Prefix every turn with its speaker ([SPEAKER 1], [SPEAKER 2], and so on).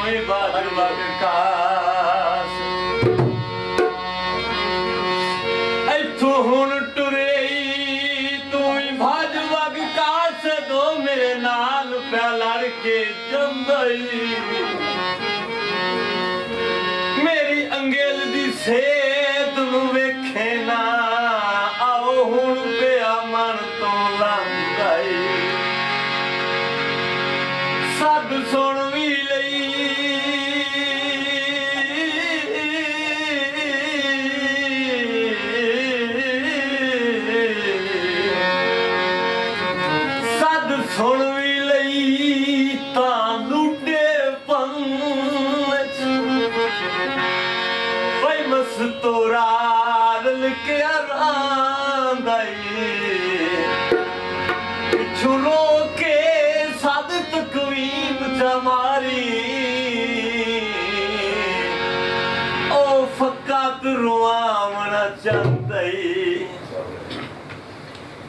[SPEAKER 1] में बादल कास इथों हुण टुरे तू ही भाज वग कास दो मेरे नाल प्या लड़ के जंदई मेरी अंगेल दी सेत नू वेखे ना आओ हुण पिया मन तो लंघाई सद सुन भी लई सद सुन भी लई तां लुटे पंच भाई मस्तोरा दल के आंदाई छुलो के सद तकवीम जमारी ओ फकत रुआवना चाहती